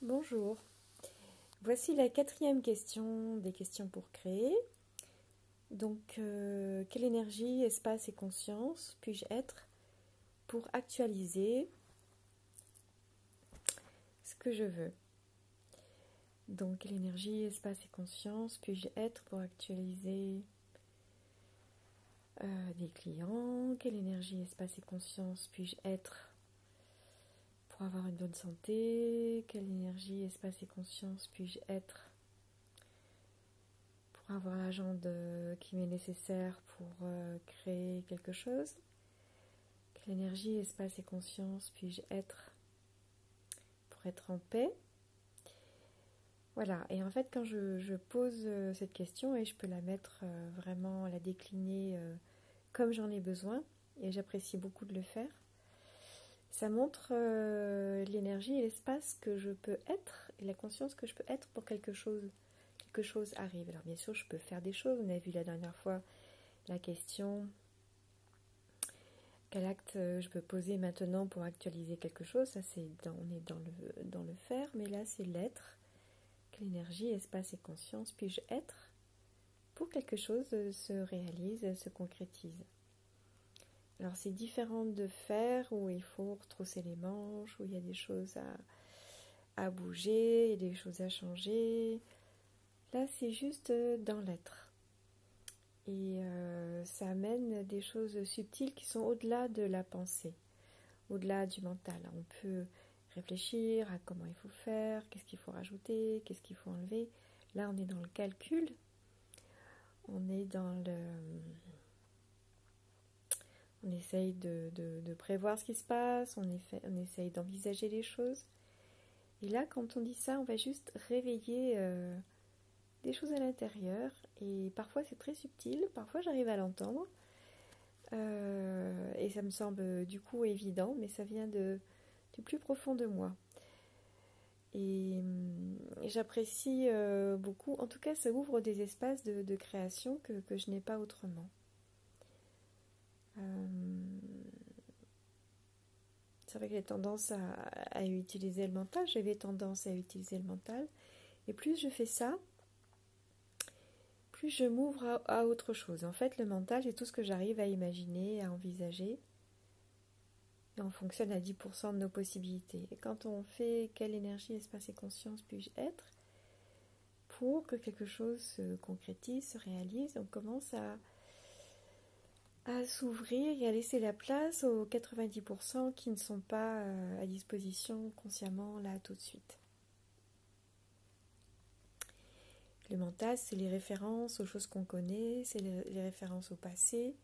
Bonjour, voici la quatrième question des questions pour créer. Donc, quelle énergie, espace et conscience puis-je être pour actualiser ce que je veux? Donc, quelle énergie, espace et conscience puis-je être pour actualiser des clients? Quelle énergie, espace et conscience puis-je être pour avoir une bonne santé? Quelle énergie, espace et conscience puis-je être pour avoir l'argent qui m'est nécessaire pour créer quelque chose? Quelle énergie, espace et conscience puis-je être pour être en paix? Voilà, et en fait quand je pose cette question, et je peux la mettre vraiment, la décliner comme j'en ai besoin, et j'apprécie beaucoup de le faire, ça montre l'énergie et l'espace que je peux être, et la conscience que je peux être pour quelque chose arrive. Alors bien sûr, je peux faire des choses. On a vu la dernière fois la question quel acte je peux poser maintenant pour actualiser quelque chose. Ça, on est dans le faire, mais là, c'est l'être. Quelle énergie, espace et conscience puis-je être pour que quelque chose se réalise, se concrétise. Alors, c'est différent de faire où il faut retrousser les manches, où il y a des choses à bouger, il y a des choses à changer. Là, c'est juste dans l'être. Et ça amène des choses subtiles qui sont au-delà de la pensée, au-delà du mental. On peut réfléchir à comment il faut faire, qu'est-ce qu'il faut rajouter, qu'est-ce qu'il faut enlever. Là, on est dans le calcul, on est dans le... On essaye de prévoir ce qui se passe, on essaye d'envisager les choses. Et là, quand on dit ça, on va juste réveiller des choses à l'intérieur. Et parfois, c'est très subtil, parfois j'arrive à l'entendre. Et ça me semble du coup évident, mais ça vient du plus profond de moi. Et j'apprécie beaucoup, en tout cas ça ouvre des espaces de création que je n'ai pas autrement. C'est vrai que j'ai tendance à utiliser le mental, j'avais tendance à utiliser le mental, et plus je fais ça, plus je m'ouvre à autre chose. En fait, le mental, c'est tout ce que j'arrive à imaginer, à envisager. Et on fonctionne à 10% de nos possibilités. Et quand on fait quelle énergie, espace et conscience puis-je être pour que quelque chose se concrétise, se réalise, on commence à s'ouvrir et à laisser la place aux 90% qui ne sont pas à disposition consciemment là tout de suite. Le mental, c'est les références aux choses qu'on connaît, c'est les références au passé.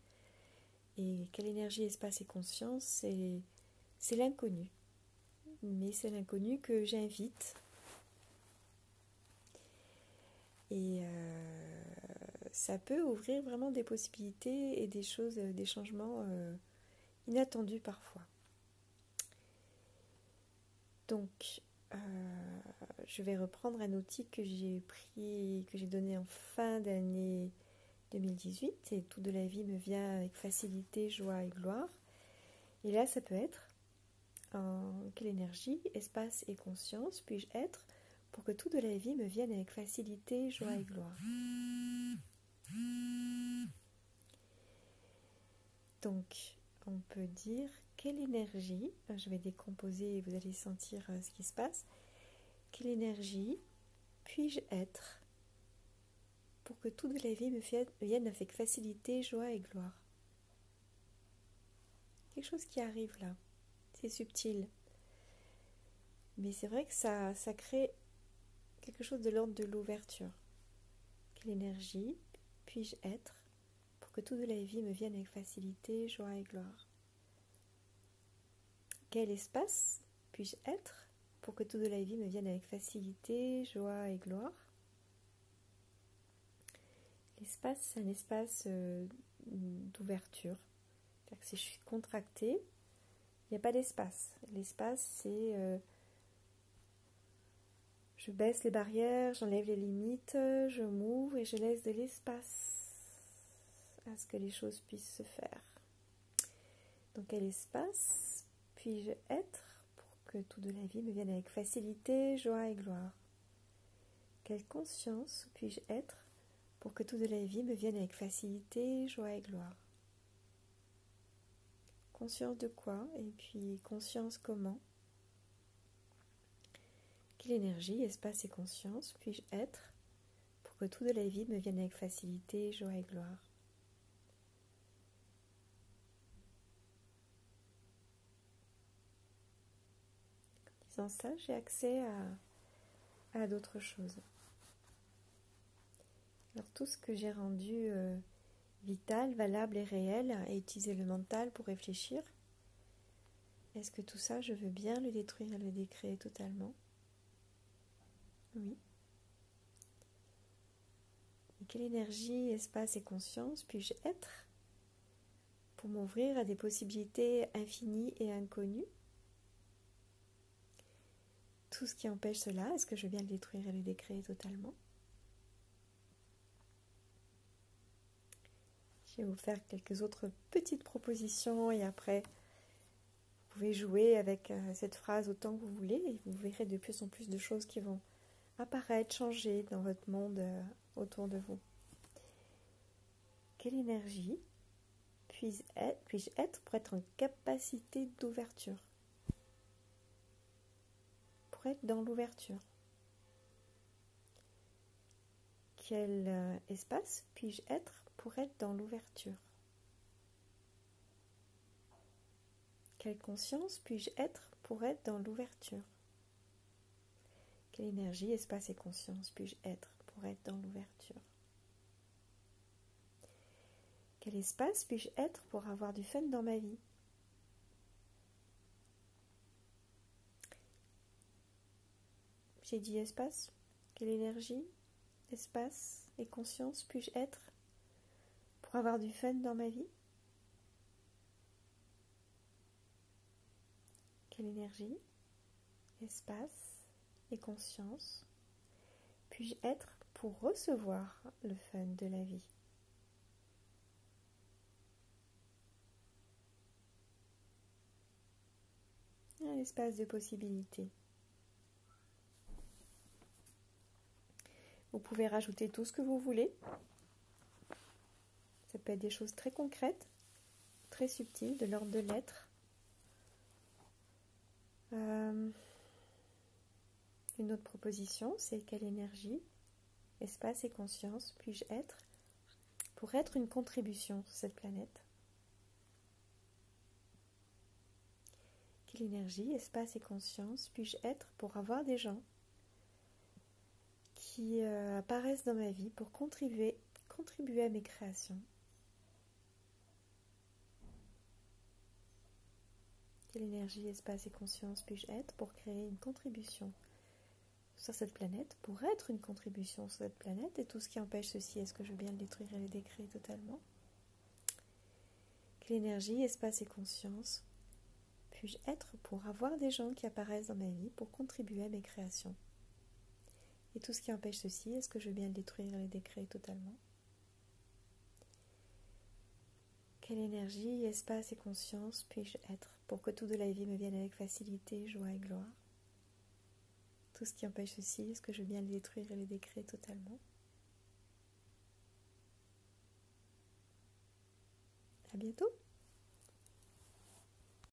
Et quelle énergie, espace et conscience, c'est l'inconnu. Mais c'est l'inconnu que j'invite. Et ça peut ouvrir vraiment des possibilités et des choses, des changements inattendus parfois. Donc, je vais reprendre un outil que j'ai donné en fin d'année 2018, et tout de la vie me vient avec facilité, joie et gloire. Et là, ça peut être quelle énergie, espace et conscience puis-je être pour que tout de la vie me vienne avec facilité, joie et gloire. Donc, on peut dire quelle énergie, je vais décomposer et vous allez sentir ce qui se passe, quelle énergie puis-je être pour que tout de la vie me vienne avec facilité, joie et gloire. Quelque chose qui arrive là, c'est subtil. Mais c'est vrai que ça crée quelque chose de l'ordre de l'ouverture. Quelle énergie puis-je être pour que tout de la vie me vienne avec facilité, joie et gloire? Quel espace puis-je être pour que tout de la vie me vienne avec facilité, joie et gloire? L'espace, c'est un espace d'ouverture. C'est-à-dire que si je suis contractée, il n'y a pas d'espace. L'espace, c'est... je baisse les barrières, j'enlève les limites, je m'ouvre et je laisse de l'espace à ce que les choses puissent se faire. Donc, quel espace puis-je être pour que tout de la vie me vienne avec facilité, joie et gloire? Quelle conscience puis-je être pour que tout de la vie me vienne avec facilité, joie et gloire? Conscience de quoi? Et puis conscience comment? Quelle énergie, espace et conscience puis-je être pour que tout de la vie me vienne avec facilité, joie et gloire? En disant ça, j'ai accès à d'autres choses. Alors tout ce que j'ai rendu vital, valable et réel, et utiliser le mental pour réfléchir, est-ce que tout ça, je veux bien le détruire et le décréer totalement? Oui. Et quelle énergie, espace et conscience puis-je être pour m'ouvrir à des possibilités infinies et inconnues? Tout ce qui empêche cela, est-ce que je veux bien le détruire et le décréer totalement? Je vais vous faire quelques autres petites propositions et après, vous pouvez jouer avec cette phrase autant que vous voulez et vous verrez de plus en plus de choses qui vont apparaître, changer dans votre monde autour de vous. Quelle énergie puis-je être pour être en capacité d'ouverture? Pour être dans l'ouverture. Quel espace puis-je être pour être dans l'ouverture? Quelle conscience puis-je être pour être dans l'ouverture? Quelle énergie, espace et conscience puis-je être pour être dans l'ouverture? Quel espace puis-je être pour avoir du fun dans ma vie? J'ai dit espace. Quelle énergie, espace et conscience puis-je être pour avoir du fun dans ma vie? Quelle énergie, espace et conscience puis-je être pour recevoir le fun de la vie? Un espace de possibilités. Vous pouvez rajouter tout ce que vous voulez. Ça peut être des choses très concrètes, très subtiles, de l'ordre de l'être. Une autre proposition, c'est quelle énergie, espace et conscience puis-je être pour être une contribution sur cette planète? Quelle énergie, espace et conscience puis-je être pour avoir des gens qui apparaissent dans ma vie pour contribuer à mes créations? Quelle énergie, espace et conscience puis-je être pour créer une contribution sur cette planète, pour être une contribution sur cette planète, et tout ce qui empêche ceci, est-ce que je veux bien le détruire et le décréer totalement? Quelle énergie, espace et conscience puis-je être pour avoir des gens qui apparaissent dans ma vie pour contribuer à mes créations? Et tout ce qui empêche ceci, est-ce que je veux bien le détruire et le décréer totalement? Quelle énergie, espace et conscience puis-je être pour que tout de la vie me vienne avec facilité, joie et gloire? Tout ce qui empêche ceci, est-ce que je veux bien le détruire et le décréer totalement? À bientôt!